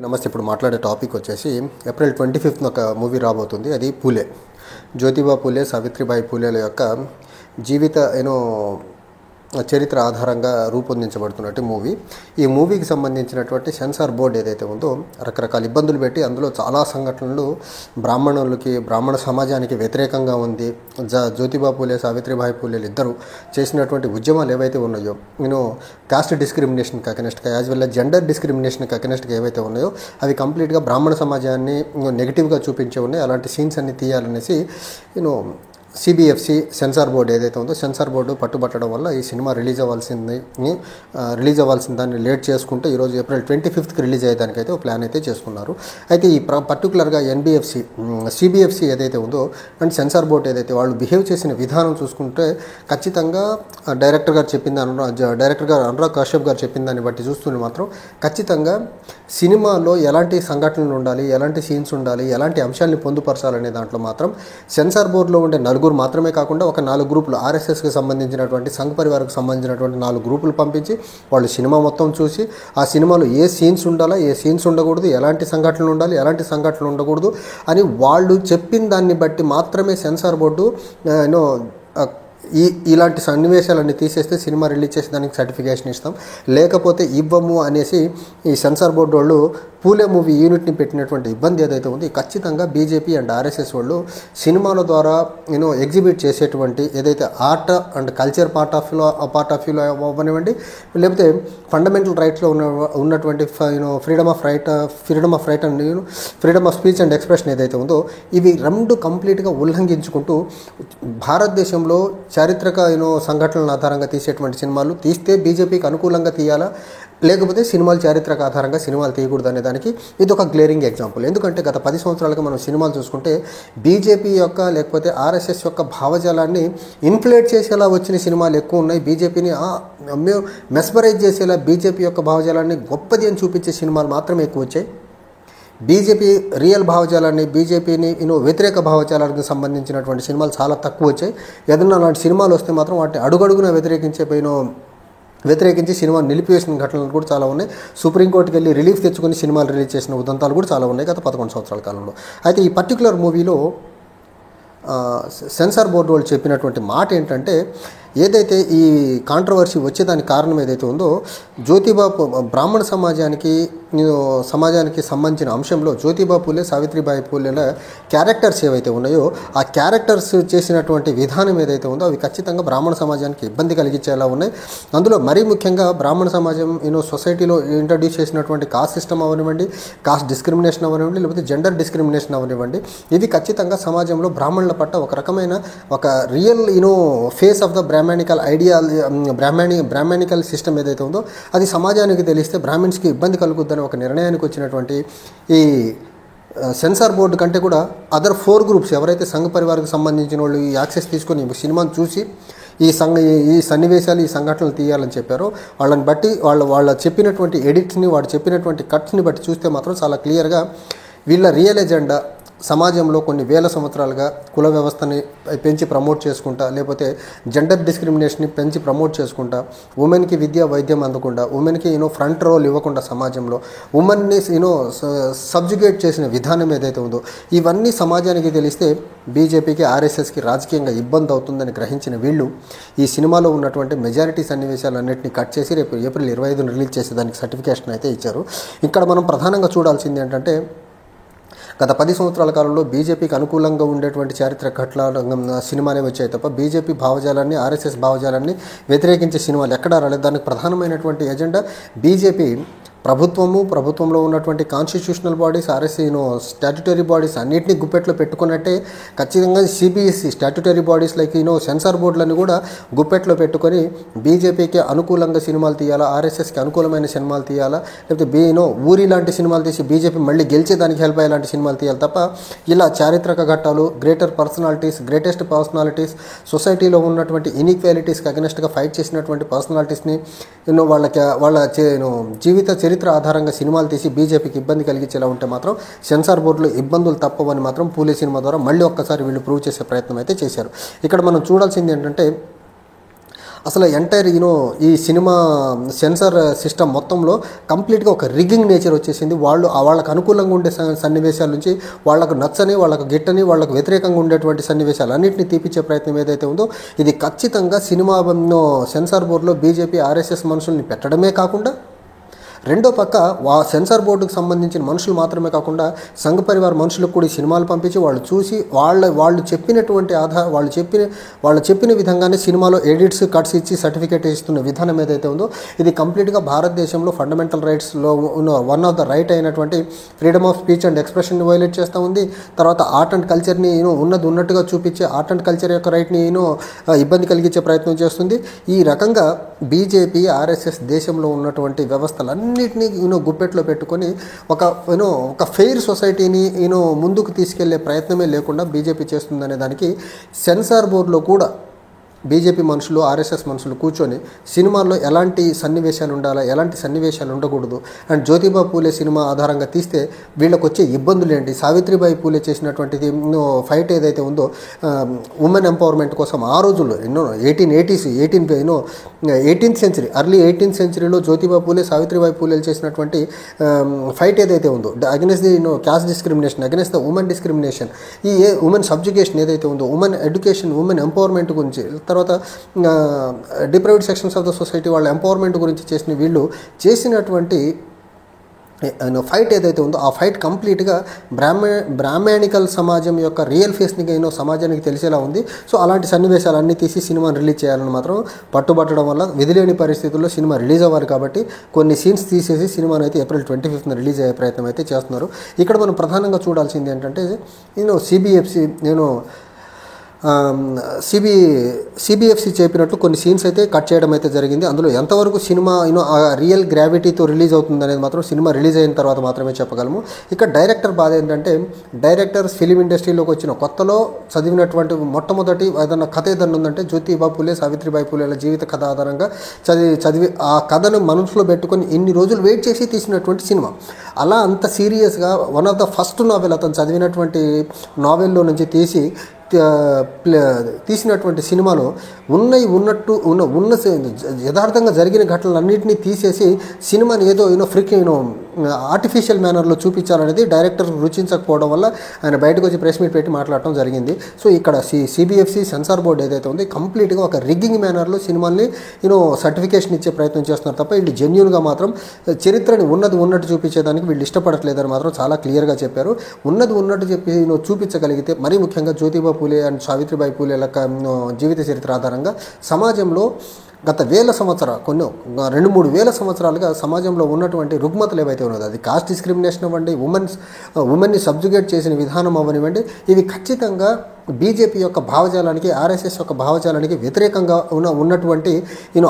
నమస్తే. ఇప్పుడు మాట్లాడే టాపిక్ వచ్చేసి ఏప్రిల్ 25న ఒక మూవీ రాబోతుంది. అది పూలే, జ్యోతిబా పూలే, సావిత్రిబాయి పూలేల యొక్క జీవిత చరిత్ర ఆధారంగా రూపొందించబడుతున్నట్టు మూవీ. ఈ మూవీకి సంబంధించినటువంటి సెన్సార్ బోర్డు ఏదైతే ఉందో రకరకాల ఇబ్బందులు పెట్టి అందులో చాలా సంఘటనలు బ్రాహ్మణ సమాజానికి వ్యతిరేకంగా ఉంది. జ్యోతిబా పూలే, సావిత్రిబాయి పూలేలు ఇద్దరు చేసినటువంటి ఉద్యమాలు ఏవైతే ఉన్నాయో, కాస్ట్ డిస్క్రిమినేషన్కి అగెనెస్ట్గా యాజ్ వెల్ as జెండర్ డిస్క్రిమినేషన్కి అగెనెస్ట్గా ఏవైతే ఉన్నాయో అవి కంప్లీట్గా బ్రాహ్మణ సమాజాన్ని నెగిటివ్గా చూపించే ఉన్నాయి. అలాంటి సీన్స్ అన్ని తీయాలనేసి సిబిఎఫ్సి సెన్సార్ బోర్డు ఏదైతే ఉందో సెన్సార్ బోర్డు పట్టుబట్టడం వల్ల ఈ సినిమా రిలీజ్ అవ్వాల్సిన దాన్ని లేట్ చేసుకుంటే ఈరోజు ఏప్రిల్ 25కి రిలీజ్ అయ్యేదానికైతే ఒక ప్లాన్ అయితే చేసుకున్నారు. అయితే ఈ పర్టికులర్గా సిబిఎఫ్సి ఏదైతే ఉందో అండ్ సెన్సార్ బోర్డు ఏదైతే వాళ్ళు బిహేవ్ చేసిన విధానం చూసుకుంటే ఖచ్చితంగా డైరెక్టర్ గారు అనురాగ్ కశ్యప్ గారు చెప్పిన దాన్ని బట్టి చూస్తుంటే మాత్రం ఖచ్చితంగా సినిమాలో ఎలాంటి సంఘటనలు ఉండాలి, ఎలాంటి సీన్స్ ఉండాలి, ఎలాంటి అంశాలని పొందుపరచాలనే దాంట్లో మాత్రం సెన్సార్ బోర్డులో ఉండే నలుగురు మాత్రమే కాకుండా ఒక 4 గ్రూపులు, ఆర్ఎస్ఎస్కి సంబంధించినటువంటి సంఘ పరివారకు సంబంధించినటువంటి 4 గ్రూపులు పంపించి వాళ్ళు సినిమా మొత్తం చూసి ఆ సినిమాలో ఏ సీన్స్ ఉండాలా, ఏ సీన్స్ ఉండకూడదు, ఎలాంటి సంఘటనలు ఉండాలి, ఎలాంటి సంఘటనలు ఉండకూడదు అని వాళ్ళు చెప్పిన దాన్ని బట్టి మాత్రమే సెన్సార్ బోర్డు ఇలాంటి సన్నివేశాలన్నీ తీసేస్తే సినిమా రిలీజ్ చేసి దానికి సర్టిఫికేషన్ ఇస్తాం, లేకపోతే ఇవ్వము అనేసి ఈ సెన్సార్ బోర్డు వాళ్ళు పూలే మూవీ యూనిట్ని పెట్టినటువంటి ఇబ్బంది ఏదైతే ఉంది ఖచ్చితంగా బీజేపీ అండ్ ఆర్ఎస్ఎస్ వాళ్ళు సినిమాల ద్వారా ఎగ్జిబిట్ చేసేటువంటి ఏదైతే art and culture part of వ్యూలో అవ్వనివ్వండి, లేకపోతే ఫండమెంటల్ రైట్స్లో ఉన్నటువంటి freedom of right and freedom of speech and expression ఏదైతే ఉందో ఇవి రెండు కంప్లీట్గా ఉల్లంఘించుకుంటూ భారతదేశంలో చారిత్రక సంఘటనల ఆధారంగా తీసేటువంటి సినిమాలు తీస్తే బీజేపీకి అనుకూలంగా తీయాలా, లేకపోతే సినిమాలు చారిత్రక ఆధారంగా సినిమాలు తీయకూడదు అనే దానికి ఇది ఒక గ్లేరింగ్ ఎగ్జాంపుల్. ఎందుకంటే గత 10 సంవత్సరాలుగా మనం సినిమాలు చూసుకుంటే బీజేపీ యొక్క లేకపోతే ఆర్ఎస్ఎస్ యొక్క భావజాలాన్ని ఇన్ఫ్లేట్ చేసేలా వచ్చిన సినిమాలు ఎక్కువ ఉన్నాయి. బీజేపీని మెస్మరైజ్ చేసేలా బీజేపీ యొక్క భావజాలాన్ని గొప్పది అని చూపించే సినిమాలు మాత్రమే ఎక్కువ వచ్చాయి. బీజేపీ రియల్ భావజాలాన్ని, బీజేపీని వ్యతిరేక భావజాలానికి సంబంధించినటువంటి సినిమాలు చాలా తక్కువ వచ్చాయి. ఏదన్నా అలాంటి సినిమాలు వస్తే మాత్రం వాటిని అడుగడుగున వ్యతిరేకించి సినిమా నిలిపివేసిన ఘటనలు కూడా చాలా ఉన్నాయి. సుప్రీంకోర్టుకి వెళ్ళి రిలీఫ్ తెచ్చుకొని సినిమాలు రిలీజ్ చేసిన ఉదంతాలు కూడా చాలా ఉన్నాయి గత 11 సంవత్సరాల కాలంలో. అయితే ఈ పర్టికులర్ మూవీలో సెన్సార్ బోర్డు వాళ్ళు చెప్పినటువంటి మాట ఏంటంటే, ఏదైతే ఈ కాంట్రవర్సీ వచ్చేదానికి కారణం ఏదైతే ఉందో జ్యోతిబా బ్రాహ్మణ సమాజానికి సంబంధించిన అంశంలో జ్యోతిబా పూలే, సావిత్రిబాయి పూలేల క్యారెక్టర్స్ ఏవైతే ఉన్నాయో ఆ క్యారెక్టర్స్ చేసినటువంటి విధానం ఏదైతే ఉందో అవి ఖచ్చితంగా బ్రాహ్మణ సమాజానికి ఇబ్బంది కలిగించేలా ఉన్నాయి. అందులో మరీ ముఖ్యంగా బ్రాహ్మణ సమాజం సొసైటీలో ఇంట్రడ్యూస్ చేసినటువంటి కాస్ట్ సిస్టమ్ అవనివ్వండి, కాస్ట్ డిస్క్రిమినేషన్ అవనివ్వండి, లేకపోతే జెండర్ డిస్క్రిమినేషన్ అవనివ్వండి, ఇది ఖచ్చితంగా సమాజంలో బ్రాహ్మణుల పట్ల ఒక రకమైన ఒక real face of the Brahminical system ఏదైతే ఉందో అది సమాజానికి తెలిస్తే బ్రాహ్మిన్స్కి ఇబ్బంది కలుగుద్దని ఒక నిర్ణయానికి వచ్చినటువంటి ఈ సెన్సార్ బోర్డు కంటే కూడా అదర్ 4 గ్రూప్స్ ఎవరైతే సంఘ పరివారకు సంబంధించిన వాళ్ళు ఈ యాక్సెస్ తీసుకొని సినిమాను చూసి ఈ సన్నివేశాలు, ఈ సంఘటనలు తీయాలని చెప్పారో వాళ్ళని బట్టి వాళ్ళ చెప్పినటువంటి ఎడిట్స్ని, వాడు చెప్పినటువంటి కట్స్ని బట్టి చూస్తే మాత్రం చాలా క్లియర్గా వీళ్ళ రియల్ ఎజెండా సమాజంలో కొన్ని వేల సంవత్సరాలుగా కుల వ్యవస్థని పెంచి ప్రమోట్ చేసుకుంటా, లేకపోతే జెండర్ డిస్క్రిమినేషన్ని పెంచి ప్రమోట్ చేసుకుంటా, ఉమెన్కి విద్య వైద్యం అందకుండా, ఉమెన్కి ఫ్రంట్ రోల్ ఇవ్వకుండా సమాజంలో ఉమెన్ని సబ్జుగేట్ చేసిన విధానం ఏదైతే ఉందో ఇవన్నీ సమాజానికి తెలిస్తే బీజేపీకి, ఆర్ఎస్ఎస్కి రాజకీయంగా ఇబ్బంది అవుతుందని గ్రహించిన వీళ్ళు ఈ సినిమాలో ఉన్నటువంటి మెజారిటీ సన్నివేశాలన్నింటినీ కట్ చేసి రేపు ఏప్రిల్ 25న రిలీజ్ చేసే దానికి సర్టిఫికేషన్ అయితే ఇచ్చారు. ఇక్కడ మనం ప్రధానంగా చూడాల్సింది ఏంటంటే గత 10 సంవత్సరాల కాలంలో బీజేపీకి అనుకూలంగా ఉండేటువంటి చారిత్రక ఘటనల సినిమాలే వచ్చాయి తప్ప బీజేపీ భావజాలాన్ని, ఆర్ఎస్ఎస్ భావజాలాన్ని వ్యతిరేకించే సినిమాలు ఎక్కడా రాలేదు. దానికి ప్రధానమైనటువంటి ఎజెండా బీజేపీ ప్రభుత్వంలో ఉన్నటువంటి కాన్స్టిట్యూషనల్ బాడీస్, స్టాట్యుటరీ బాడీస్ అన్నింటినీ గుప్పెట్లో పెట్టుకున్నట్టే ఖచ్చితంగా CBSE statutory bodies like censor బోర్డులను కూడా గుప్పెట్లో పెట్టుకొని బీజేపీకి అనుకూలంగా సినిమాలు తీయాలా, ఆర్ఎస్ఎస్కి అనుకూలమైన సినిమాలు తీయాలా, లేకపోతే ఊరి లాంటి సినిమాలు తీసి బీజేపీ మళ్ళీ గెలిచేదానికి హెల్ప్ అయ్యేలాంటి సినిమాలు తీయాలి తప్ప ఇలా చారిత్రక ఘట్టాలు, గ్రేటెస్ట్ పర్సనాలిటీస్, సొసైటీలో ఉన్నటువంటి ఇన్ఈక్వాలిటీస్కి అగెనెస్ట్గా ఫైట్ చేసినటువంటి పర్సనాలిటీస్ని వాళ్ళ జీవిత చరిత్ర ఆధారంగా సినిమాలు తీసి బీజేపీకి ఇబ్బంది కలిగించేలా ఉంటే మాత్రం సెన్సార్ బోర్డులో ఇబ్బందులు తప్పవని మాత్రం పూలే సినిమా ద్వారా మళ్ళీ ఒక్కసారి వీళ్ళు ప్రూవ్ చేసే ప్రయత్నం అయితే చేశారు. ఇక్కడ మనం చూడాల్సింది ఏంటంటే అసలు ఎంటైర్ ఈ సినిమా సెన్సార్ సిస్టమ్ మొత్తంలో కంప్లీట్గా ఒక రిగ్గింగ్ నేచర్ వచ్చేసింది. వాళ్ళకు అనుకూలంగా ఉండే సన్నివేశాల నుంచి వాళ్ళకు నచ్చని, వాళ్ళకు గిట్టని, వాళ్ళకు వ్యతిరేకంగా ఉండేటువంటి సన్నివేశాలు అన్నింటినీ తీపిచ్చే ప్రయత్నం ఏదైతే ఉందో ఇది ఖచ్చితంగా సినిమా సెన్సార్ బోర్డులో బీజేపీ ఆర్ఎస్ఎస్ మనుషుల్ని పెట్టడమే కాకుండా, రెండో పక్క సెన్సార్ బోర్డుకు సంబంధించిన మనుషులు మాత్రమే కాకుండా సంఘ పరివార మనుషులకు కూడా ఈ సినిమాలు పంపించి వాళ్ళు చూసి వాళ్ళు చెప్పినటువంటి వాళ్ళు చెప్పిన విధంగానే సినిమాలో ఎడిట్స్ కట్స్ ఇచ్చి సర్టిఫికేట్ ఇస్తున్న విధానం ఏదైతే ఉందో ఇది కంప్లీట్గా భారతదేశంలో ఫండమెంటల్ రైట్స్లో ఉన్న వన్ ఆఫ్ ద రైట్ అయినటువంటి ఫ్రీడమ్ ఆఫ్ స్పీచ్ అండ్ ఎక్స్ప్రెషన్ని వైలేట్ చేస్తూ ఉంది. తర్వాత ఆర్ట్ అండ్ కల్చర్ని ఉన్నట్టుగా చూపించే ఆర్ట్ అండ్ కల్చర్ యొక్క రైట్ని ఇబ్బంది కలిగించే ప్రయత్నం చేస్తుంది. ఈ రకంగా బీజేపీ ఆర్ఎస్ఎస్ దేశంలో ఉన్నటువంటి వ్యవస్థలన్నీ గుప్పెట్లో పెట్టుకొని ఒక ఫెయిర్ సొసైటీని ముందుకు తీసుకెళ్లే ప్రయత్నమే లేకుండా బీజేపీ చేస్తుందనే దానికి సెన్సార్ బోర్డులో కూడా బీజేపీ మనుషులు, ఆర్ఎస్ఎస్ మనుషులు కూర్చొని సినిమాల్లో ఎలాంటి సన్నివేశాలు ఉండాలా, ఎలాంటి సన్నివేశాలు ఉండకూడదు, అండ్ జ్యోతిబా పూలే సినిమా ఆధారంగా తీస్తే వీళ్ళకి వచ్చే ఇబ్బందులు ఏంటి, సావిత్రిబాయి పూలే చేసినటువంటిది ఫైట్ ఏదైతే ఉందో ఉమెన్ ఎంపవర్మెంట్ కోసం ఆ రోజుల్లో 18th సెంచరీ అర్లీ 18th సెంచరీలో జ్యోతిబా పూలే, సావిత్రిబాయి పూలేలు చేసినటువంటి ఫైట్ ఏదైతే ఉందో against the caste discrimination, against the women discrimination, ఈ ఉమెన్ సబ్జుగేషన్ ఏదైతే ఉందో, ఉమెన్ ఎడ్యుకేషన్, ఉమెన్ ఎంపవర్మెంట్ గురించి, తర్వాత deprived sections of the society వాళ్ళ ఎంపవర్మెంట్ గురించి వీళ్ళు చేసినటువంటి ఫైట్ ఏదైతే ఉందో ఆ ఫైట్ కంప్లీట్గా బ్రాహ్మణికల్ సమాజం యొక్క రియల్ ఫేస్ని సమాజానికి తెలిసేలా ఉంది. సో అలాంటి సన్నివేశాలన్నీ తీసి సినిమాని రిలీజ్ చేయాలని మాత్రం పట్టుబట్టడం వల్ల విధిలేని పరిస్థితుల్లో సినిమా రిలీజ్ అవ్వాలి కాబట్టి కొన్ని సీన్స్ తీసేసి సినిమాను అయితే April 25th రిలీజ్ అయ్యే ప్రయత్నం అయితే చేస్తున్నారు. ఇక్కడ మనం ప్రధానంగా చూడాల్సింది ఏంటంటే సిబిఎఫ్సి సిబిఎఫ్సి చెప్పినట్లు కొన్ని సీన్స్ అయితే కట్ చేయడం అయితే జరిగింది. అందులో ఎంతవరకు సినిమా ఆ రియల్ గ్రావిటీతో రిలీజ్ అవుతుంది అనేది మాత్రం సినిమా రిలీజ్ అయిన తర్వాత మాత్రమే చెప్పగలము. ఇక్కడ డైరెక్టర్ బాధ ఏంటంటే డైరెక్టర్ ఫిలిం ఇండస్ట్రీలోకి వచ్చిన కొత్తలో చదివినటువంటి మొట్టమొదటి ఏదైనా కథ ఏదన్నా ఉందంటే జ్యోతిబా పూలే, సావిత్రిబాయి పూలేల జీవిత కథ ఆధారంగా చదివి ఆ కథను మనసులో పెట్టుకొని ఇన్ని రోజులు వెయిట్ చేసి తీసినటువంటి సినిమా. అలా అంత సీరియస్గా one of the first novel అతను చదివినటువంటి నావెల్లో నుంచి తీసినటువంటి సినిమాలో ఉన్నట్టు ఉన్న యథార్థంగా జరిగిన ఘటనలన్నింటినీ తీసేసి సినిమాని ఏదో ఆర్టిఫిషియల్ మేనర్లో చూపించాలనేది డైరెక్టర్ రుచించకపోవడం వల్ల ఆయన బయటకు వచ్చి ప్రెస్ మీట్ పెట్టి మాట్లాడటం జరిగింది. సో ఇక్కడ సిబిఎఫ్సి సెన్సార్ బోర్డు ఏదైతే ఉంది కంప్లీట్గా ఒక రిగ్గింగ్ మేనర్లో సినిమాల్ని సర్టిఫికేషన్ ఇచ్చే ప్రయత్నం చేస్తున్నారు తప్ప వీళ్ళు జెన్యూన్గా మాత్రం చరిత్రని ఉన్నట్టు చూపించేదానికి వీళ్ళు ఇష్టపడట్లేదని మాత్రం చాలా క్లియర్గా చెప్పారు. ఉన్నట్టు చెప్పి చూపించగలిగితే మరీ ముఖ్యంగా జ్యోతిబా పూలే అండ్ సావిత్రిబాయి పూలేల జీవిత చరిత్ర ఆధారంగా సమాజంలో గత 2-3 వేల సంవత్సరాలుగా సమాజంలో ఉన్నటువంటి రుగ్మతలు ఏవైతే ఉన్నదో అది కాస్ట్ డిస్క్రిమినేషన్ అవ్వండి, ఉమెన్ని సబ్జుగేట్ చేసిన విధానం అవ్వనివ్వండి, ఇవి ఖచ్చితంగా బీజేపీ యొక్క భావజాలానికి, ఆర్ఎస్ఎస్ యొక్క భావజాలానికి వ్యతిరేకంగా ఉన్నటువంటి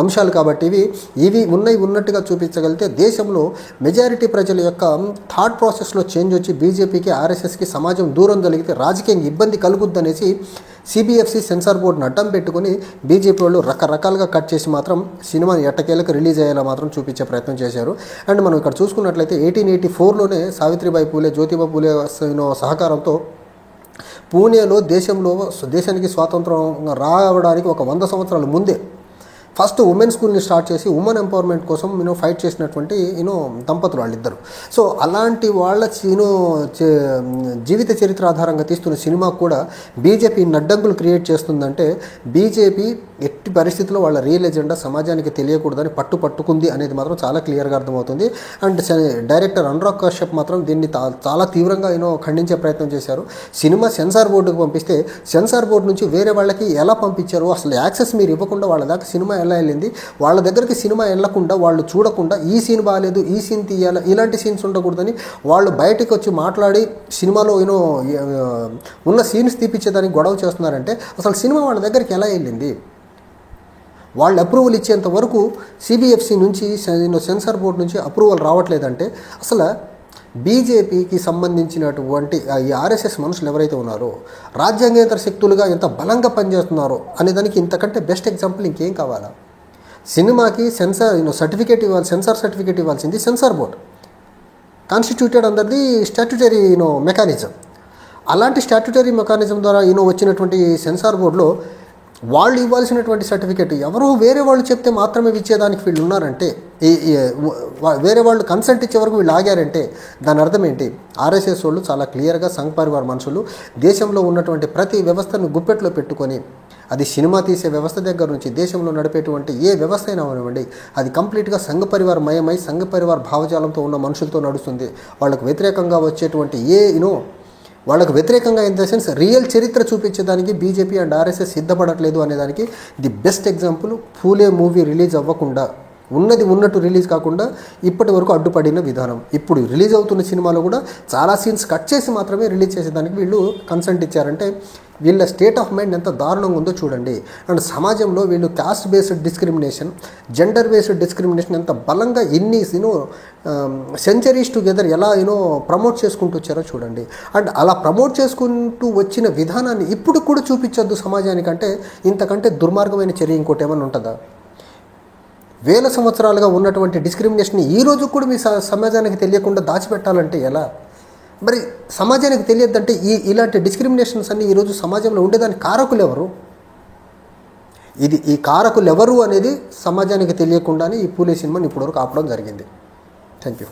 అంశాలు కాబట్టి ఇవి ఉన్నట్టుగా చూపించగలిగితే దేశంలో మెజారిటీ ప్రజల యొక్క థాట్ ప్రాసెస్లో చేంజ్ వచ్చి బీజేపీకి, ఆర్ఎస్ఎస్కి సమాజం దూరం జరిగితే రాజకీయంగా ఇబ్బంది కలుగుద్దనేసి సిబిఎఫ్సి సెన్సార్ బోర్డును అడ్డం పెట్టుకుని బీజేపీ వాళ్ళు రకరకాలుగా కట్ చేసి మాత్రం సినిమాని ఎట్టకేలకు రిలీజ్ అయ్యేలా మాత్రం చూపించే ప్రయత్నం చేశారు. అండ్ మనం ఇక్కడ చూసుకున్నట్లయితే 1884లోనే సావిత్రిబాయి పూలే, జ్యోతిబా పూలే సహకారంతో పూణేలో దేశానికి స్వాతంత్రం రావడానికి ఒక 100 సంవత్సరాల ముందే ఫస్ట్ ఉమెన్ స్కూల్ని స్టార్ట్ చేసి ఉమెన్ ఎంపవర్మెంట్ కోసం ఫైట్ చేసినటువంటి దంపతులు వాళ్ళిద్దరు. సో అలాంటి వాళ్ళ జీవిత చరిత్ర ఆధారంగా తీస్తున్న సినిమా కూడా బీజేపీ అడ్డంకులు క్రియేట్ చేస్తుందంటే బీజేపీ ఎట్టి పరిస్థితుల్లో వాళ్ళ రియల్ ఎజెండా సమాజానికి తెలియకూడదని పట్టుకుంది అనేది మాత్రం చాలా క్లియర్గా అర్థమవుతుంది. అండ్ డైరెక్టర్ అనురాగ్ కశ్యప్ మాత్రం దీన్ని చాలా తీవ్రంగా ఖండించే ప్రయత్నం చేశారు. సినిమా సెన్సార్ బోర్డుకు పంపిస్తే సెన్సార్ బోర్డు నుంచి వేరే వాళ్ళకి ఎలా పంపించారు, అసలు యాక్సెస్ మీరు ఇవ్వకుండా వాళ్ళ దాకా సినిమా ఎలా వెళ్ళింది, వాళ్ళ దగ్గరికి సినిమా వెళ్ళకుండా వాళ్ళు చూడకుండా ఈ సీన్ బాగాలేదు, ఈ సీన్ తీయాలి, ఇలాంటి సీన్స్ ఉండకూడదని వాళ్ళు బయటకు వచ్చి మాట్లాడి సినిమాలో ఉన్న సీన్స్ తీపిచ్చేదానికి గొడవ చేస్తున్నారంటే అసలు సినిమా వాళ్ళ దగ్గరికి ఎలా వెళ్ళింది? వాళ్ళు అప్రూవల్ ఇచ్చేంత వరకు సిబిఎఫ్సి నుంచి సెన్సార్ బోర్డు నుంచి అప్రూవల్ రావట్లేదంటే అసలు బీజేపీకి సంబంధించినటువంటి ఈ ఆర్ఎస్ఎస్ మనుషులు ఎవరైతే ఉన్నారో రాజ్యాంగేతర శక్తులుగా ఎంత బలంగా పనిచేస్తున్నారో అనేదానికి ఇంతకంటే బెస్ట్ ఎగ్జాంపుల్ ఇంకేం కావాలా? సినిమాకి సర్టిఫికేట్ సెన్సార్ సర్టిఫికేట్ ఇవ్వాల్సింది censor board, constituted under the statutory mechanism. అలాంటి స్టాట్యుటరీ మెకానిజం ద్వారా వచ్చినటువంటి సెన్సార్ బోర్డులో వాళ్ళు ఇవ్వాల్సినటువంటి సర్టిఫికేట్ ఎవరో వేరే వాళ్ళు చెప్తే మాత్రమే ఇచ్చేదానికి వీళ్ళు ఉన్నారంటే, వేరే వాళ్ళు కన్సెంట్ ఇచ్చే వరకు వీళ్ళు ఆగారంటే దాని అర్థం ఏంటి? ఆర్ఎస్ఎస్ వాళ్ళు చాలా క్లియర్గా సంఘ్ పరివార్ మనుషులు దేశంలో ఉన్నటువంటి ప్రతి వ్యవస్థను గుప్పెట్లో పెట్టుకొని, అది సినిమా తీసే వ్యవస్థ దగ్గర నుంచి దేశంలో నడిపేటువంటి ఏ వ్యవస్థ అయినా అవనివ్వండి, అది కంప్లీట్గా సంఘ పరివార్ మయమై సంఘ పరివార్ భావజాలంతో ఉన్న మనుషులతో నడుస్తుంది. వాళ్ళకు వ్యతిరేకంగా వచ్చేటువంటి వాళ్ళకు వ్యతిరేకంగా ఇన్ ద సెన్స్ రియల్ చరిత్ర చూపించేదానికి బీజేపీ అండ్ ఆర్ఎస్ఎస్ సిద్ధపడట్లేదు అనేదానికి the best example Phule movie release అవ్వకుండా, ఉన్నది ఉన్నట్టు రిలీజ్ కాకుండా ఇప్పటి వరకు అడ్డుపడిన విధానం. ఇప్పుడు రిలీజ్ అవుతున్న సినిమాలో కూడా చాలా సీన్స్ కట్ చేసి మాత్రమే రిలీజ్ చేసేదానికి వీళ్ళు కన్సెంట్ ఇచ్చారంటే వీళ్ళ స్టేట్ ఆఫ్ మైండ్ ఎంత దారుణంగా ఉందో చూడండి. అండ్ సమాజంలో వీళ్ళు cost based discrimination, gender based discrimination ఎంత బలంగా ఎన్ని సెంచరీస్ టుగెదర్ ఎలా ప్రమోట్ చేసుకుంటూ వచ్చారో చూడండి. అండ్ అలా ప్రమోట్ చేసుకుంటూ వచ్చిన విధానాన్ని ఇప్పుడు కూడా చూపించొద్దు సమాజానికంటే ఇంతకంటే దుర్మార్గమైన చర్య ఇంకోటి ఏమైనా ఉంటుందా? వేల సంవత్సరాలుగా ఉన్నటువంటి డిస్క్రిమినేషన్ ఈ రోజు కూడా మీ సమాజానికి తెలియకుండా దాచిపెట్టాలంటే ఎలా? మరి సమాజానికి తెలియద్దంటే ఇలాంటి డిస్క్రిమినేషన్స్ అన్నీ ఈరోజు సమాజంలో ఉండేదానికి కారకులు ఎవరు? ఈ కారకులు ఎవరు అనేది సమాజానికి తెలియకుండానే ఈ పూలే సినిమాని ఇప్పటివరకు ఆపడం జరిగింది. Thank you.